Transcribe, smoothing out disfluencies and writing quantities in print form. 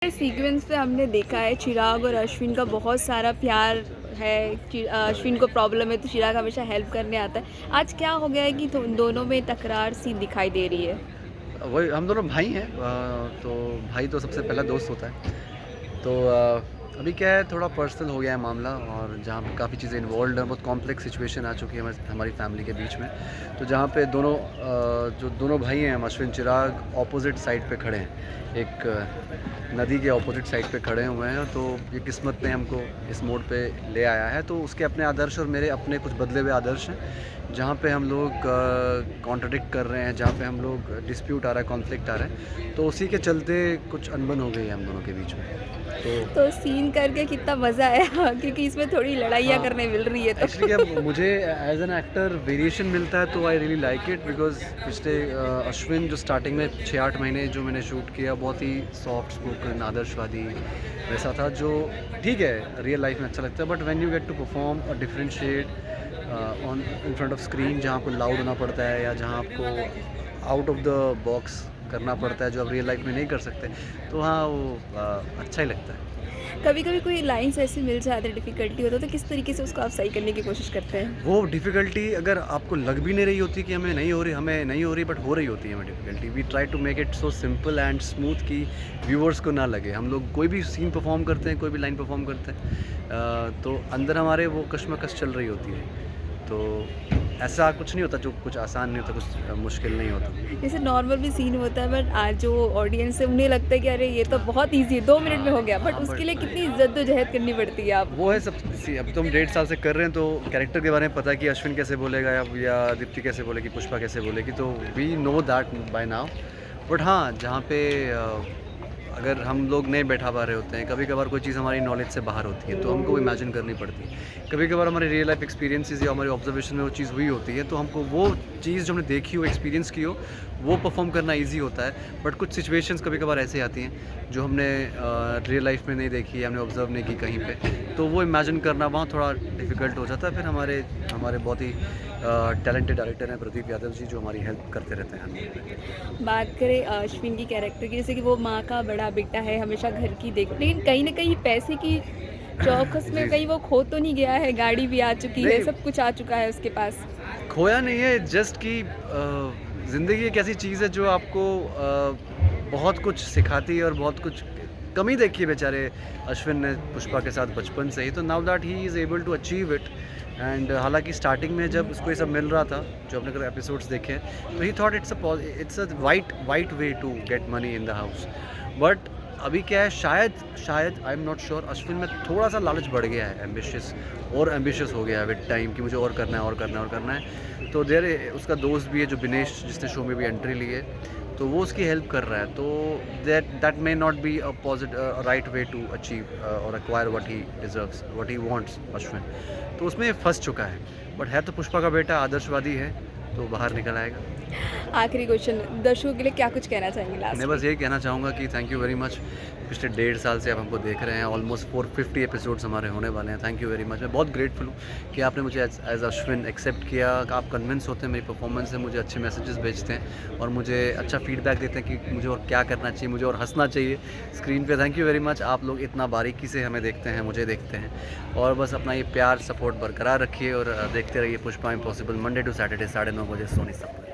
Sequence पे हमने देखा है चिराग और अश्विन का बहुत सारा प्यार है। अश्विन को प्रॉब्लम है तो चिराग हमेशा हेल्प करने आता है। आज क्या हो गया है कि दोनों में तकरार सी दिखाई दे रही है। वही हम दोनों भाई हैं। तो भाई तो सबसे पहला दोस्त होता है। तो अभी क्या है, थोड़ा पर्सनल हो गया है मामला, और जहाँ पे काफ़ी चीज़ें इन्वॉल्व हैं, बहुत कॉम्प्लेक्स सिचुएशन आ चुकी है हमारी फैमिली के बीच में। तो जहाँ पे जो दोनों भाई हैं, हम अश्विन चिराग ऑपोजिट साइड पे खड़े हैं, एक नदी के ऑपोजिट साइड पे खड़े हुए हैं। तो ये किस्मत ने हमको इस मोड़ पे ले आया है। तो उसके अपने आदर्श और मेरे अपने कुछ बदले हुए आदर्श हैं, जहाँ पे हम लोग कॉन्ट्रडिक्ट कर रहे हैं, जहाँ पे हम लोग डिस्प्यूट आ रहा है, कॉन्फ्लिक्ट आ रहा है। तो उसी के चलते कुछ अनबन हो गई है हम दोनों के बीच में। तो सीन करके कितना मज़ा आया क्योंकि इसमें थोड़ी लड़ाइयाँ हाँ, करने मिल रही है तो एक्चुअली अब मुझे एज एन एक्टर वेरिएशन मिलता है, तो I really like it. Because पिछले अश्विन जो स्टार्टिंग में 6-8 महीने जो मैंने शूट किया, बहुत ही सॉफ्ट स्पोकन आदर्शवादी वैसा था, जो ठीक है रियल लाइफ में अच्छा लगता है। But when you get to perform a different shade on in front of screen, जहाँ आपको लाउड होना पड़ता है या जहाँ आपको आउट ऑफ द बॉक्स करना पड़ता है जो आप रियल लाइफ में नहीं कर सकते, तो हाँ वो अच्छा ही लगता है। कभी कभी कोई लाइन्स ऐसे मिल जाते हैं डिफ़िकल्टी होता है तो किस तरीके से उसको आप सही करने की कोशिश करते हैं। वो डिफ़िकल्टी अगर आपको लग भी नहीं रही होती कि हमें नहीं हो रही, बट हो रही होती है हमें difficulty, we try to make it so simple and smooth कि व्यूअर्स को ना लगे। हम लोग कोई भी सीन परफॉर्म करते हैं, कोई भी लाइन परफॉर्म करते हैं, तो अंदर हमारे वो कशमकश चल रही होती है। तो ऐसा कुछ नहीं होता जो कुछ आसान नहीं होता, कुछ मुश्किल नहीं होता। जैसे नॉर्मल भी सीन होता है बट आज जो ऑडियंस है उन्हें लगता है कि अरे ये तो बहुत ईजी है 2 मिनट में हो गया, बट हाँ, उसके लिए बट कितनी जद्दोजहद करनी पड़ती है आपको। वो है सब। अब तो हम 1.5 साल से कर रहे हैं, तो कैरेक्टर के बारे में पता है कि अश्विन कैसे बोलेगा या दीप्ति कैसे बोलेगी, पुष्पा कैसे बोलेगी, तो we know that by now. But हाँ, जहाँ पे अगर हम लोग नहीं बैठा पा रहे होते हैं, कभी कभार कोई चीज़ हमारी नॉलेज से बाहर होती है, तो हमको इमेजिन करनी पड़ती है। कभी कभार हमारे रियल लाइफ एक्सपीरियंसेस या हमारे ऑब्जर्वेशन में वो चीज़ हुई होती है, तो हमको वो चीज़ जो हमने देखी हो, एक्सपीरियंस की हो, वो परफॉर्म करना ईजी होता है। बट कुछ सिचुएशंस कभी कभार ऐसे आती हैं जो हमने रियल लाइफ में नहीं देखी, हमने ऑब्जर्व नहीं की कहीं पे, तो वो इमेजिन करना वहाँ थोड़ा डिफ़िकल्ट हो जाता है। फिर हमारे बहुत ही टैलेंटेड डायरेक्टर हैं प्रदीप यादव जी, जो हमारी हेल्प करते रहते हैं हमें। बात करें अश्विन की कैरेक्टर की, जैसे कि वो माँ का बड़ा बेटा है, हमेशा घर की देख, लेकिन कहीं ना कहीं पैसे की चौकस जी में जी। कहीं वो खो तो नहीं गया है। गाड़ी भी आ चुकी है, नहीं, सब कुछ आ चुका है उसके पास। खोया नहीं है, जस्ट कि ज़िंदगी एक ऐसी चीज़ है जो आपको बहुत कुछ सिखाती है और बहुत कुछ कमी देखी है बेचारे अश्विन ने पुष्पा के साथ बचपन से ही। तो now that he is able to achieve it. And हालांकि स्टार्टिंग में जब उसको ये सब मिल रहा था, जो अपने एपिसोड्स देखे, तो he thought it's a white way to get money in the house. But अभी क्या है, शायद I am not sure, Ashwin में थोड़ा सा लालच बढ़ गया है, एम्बिशियस हो गया है विद टाइम, कि मुझे और करना है और करना है और करना है। तो उसका दोस्त भी है जो दिनेश, जिसने शो में भी एंट्री ली है, तो वो उसकी हेल्प कर रहा है। तो that may not be a right way to achieve or acquire what he deserves, what he wants Ashwin. तो उसमें फंस चुका है। बट है तो पुष्पा का बेटा, आदर्शवादी है, तो बाहर निकल आएगा। आखिरी क्वेश्चन, दर्शकों के लिए क्या कुछ कहना चाहेंगे मैं लास्ट में। बस यही कहना चाहूँगा कि थैंक यू वेरी मच। पिछले 1.5 साल से आप हमको देख रहे हैं, ऑलमोस्ट 450 एपिसोड्स हमारे होने वाले हैं। Thank you very much. मैं बहुत ग्रेटफुल हूँ कि आपने मुझे एज अश्विन एक्सेप्ट किया, कि आप कन्विंस होते हैं मेरी परफॉर्मेंस से, मुझे अच्छे मैसेजेस भेजते हैं और मुझे अच्छा फीडबैक देते हैं कि मुझे और क्या करना चाहिए, मुझे और हंसना चाहिए स्क्रीन पे। Thank you very much. आप लोग इतना बारीकी से हमें देखते हैं, मुझे देखते हैं, और बस अपना ये प्यार सपोर्ट बरकरार रखिए और देखते रहिए Pushpa impossible, Monday to Saturday 9:30 बजे सोनी सब पर।